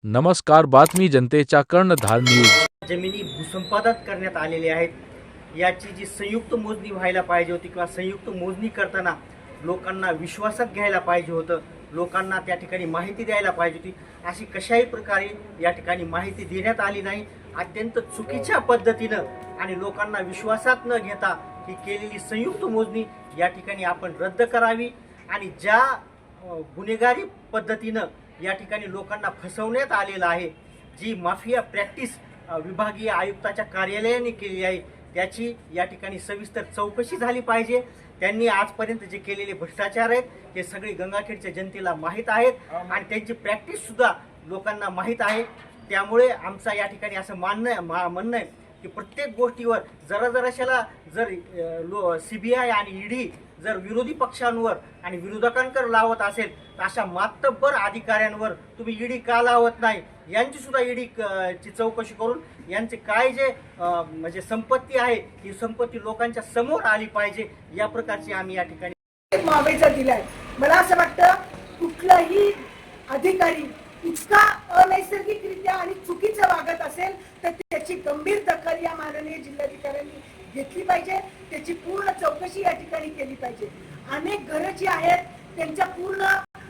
नमस्कार, बातमी जनतेच्या कर्णधार न्यूज। जमिनी भूसंपादन करण्यात आलेले आहेत। याची जी संयुक्त मोजणी व्हायला पाहिजे होती किंवा संयुक्त मोजणी करताना लोकांना विश्वासात घ्यायला पाहिजे होतं, लोकांना त्या ठिकाणी माहिती द्यायला पाहिजे होती। अशी कशाही प्रकारे या ठिकाणी माहिती देण्यात आली नाही। अत्यंत चुकीच्या पद्धतीनं आणि लोकांना विश्वासात न घेता ही केलेली संयुक्त मोजणी या ठिकाणी आपण रद्द करावी आणि ज्या गुन्हेगारी पद्धतीनं या ठिकाणी लोकांना फसवण्यात आलेलं आहे, जी माफिया प्रॅक्टिस विभागीय आयुक्ताच्या कार्यालयाने केली आहे, त्याची या ठिकाणी सविस्तर चौकशी झाली पाहिजे। त्यांनी आजपर्यंत जे केलेले भ्रष्टाचार आहेत ते सगळे गंगाखेडच्या जनतेला माहीत आहेत आणि त्यांची प्रॅक्टिस सुद्धा लोकांना माहीत आहे। त्यामुळे आमचा या ठिकाणी असं म्हणणं आहे की प्रत्येक गोष्टीवर जराशाला जर CBI आणि ED जर विरोधी पक्षांवर आणि विरोधकांकर लावत असेल तर अशा मातब्बर अधिकाऱ्यांवर तुम्ही ED का लावत नाही? यांची सुद्धा ED ची चौकशी करून यांचे काय जे म्हणजे संपत्ती आहे ही संपत्ती लोकांच्या समोर आली पाहिजे, या प्रकारची आम्ही या ठिकाणी मुआवजा दिलाय। मला असं वाटतं कुठलाही अधिकारी इतका अनैसर्गिकरित्या आणि चुकीचं वागत असेल तर त्याची गंभीर दखल या माननीय जिल्हाधिकाऱ्यांनी घेतली पाहिजे, त्याची पूर्ण चौकशी या ठिकाणी केली पाहिजे। अनेक घरं जी आहेत त्यांचा पूर्ण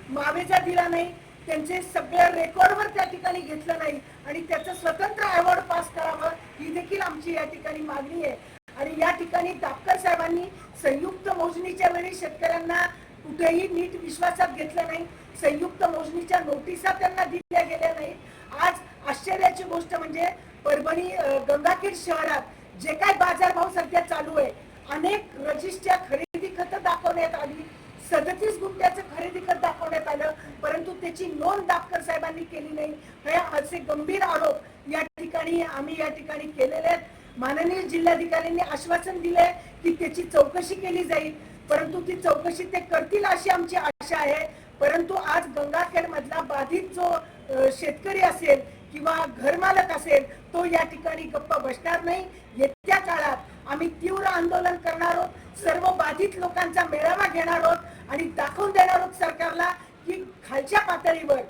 मुआवजा दिला नाही, त्यांचे सगळे रेकॉर्डवर त्या ठिकाणी घेतलं नाही आणि त्याचं स्वतंत्र अवॉर्ड पास करावं ही देखील आमची या ठिकाणी मागणी आहे। आणि या ठिकाणी दापकर साहेबांनी संयुक्त मोजणीच्या वेळी शेतकऱ्यांना कुठेही नीट विश्वासात घेतलं नाही, संयुक्त मोजणीच्या नोटिसा त्यांना दिल्या गेल्या नाही। आज आश्चर्याची गोष्ट म्हणजे परभणी गंगाखेड शहरात जे काय बाजारभाव सध्या चालू आहे, अनेक रजिस्टच्या खरेदी खतं दाखवण्यात आली, 37 गुंठ्याचं खरेदी खत दाखवण्यात आलं, परंतु त्याची नोंद दापकर साहेबांनी केली नाही। हे असे गंभीर आरोप या ठिकाणी आम्ही या ठिकाणी केलेले आहेत। माननीय जिल्हाधिकाऱ्यांनी आश्वासन दिले की त्याची चौकशी केली जाईल, परंतु ती चौकशी ते करतील अशी आमची आशा आहे। परंतु आज गंगाखेड मधला बाधित जो शेतकरी असेल किंवा घरमालक असेल तो या ठिकाणी गप्प बसणार नाही। येत्या काळात आम्ही तीव्र आंदोलन करणार आहोत, सर्व बाधित लोकांचा मेळावा घेणार आहोत आणि दाखवून देणार आहोत सरकारला की खालच्या पातळीवर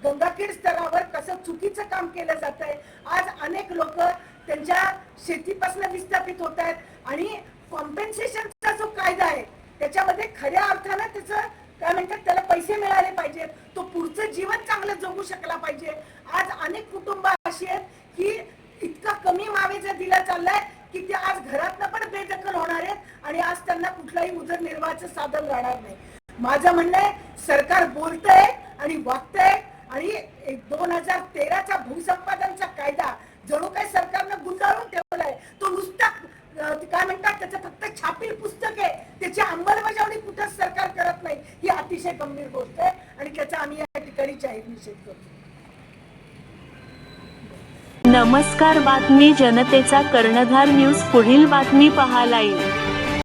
गंगाखेड स्तरावर कसं चुकीचं काम केलं जात आहे। आज अनेक लोक त्यांच्या शेतीपासून विस्थापित होत आहेत आणि कॉम्पेन्सेशनचा जो कायदा आहे त्याच्यामध्ये खऱ्या अर्थानं त्याचं काय म्हणतात त्याला पैसे मिळाले पाहिजेत, तो पुढचं जीवन चांगलं जगू शकला पाहिजे। आज अनेक कुटुंब अशी आहेत की इतका कमी मुआवजा दिला चाललाय की ते आज घरातनं पण बेदखल होणार आहेत आणि आज त्यांना कुठलाही उदरनिर्वाहाचं साधन राहणार नाही। माझं म्हणणं आहे सरकार बोलतंय आणि वागतंय आणि 2013चा भूसंपादनचा कायदा जणू काही सरकारनं गुंडाळून ठेवलाय, तो नुसता काय म्हणतात त्याचं फक्त छापील पुस्तक आहे, त्याची अंमलबजावणी कुठंच सरकार करत नाही। ही अतिशय गंभीर गोष्ट आहे आणि त्याचा आम्ही या ठिकाणी जाहीर निषेध करतो। नमस्कार, बातमी जनतेचा कर्णधार न्यूज पुढील बातमी पहा लाईव्ह।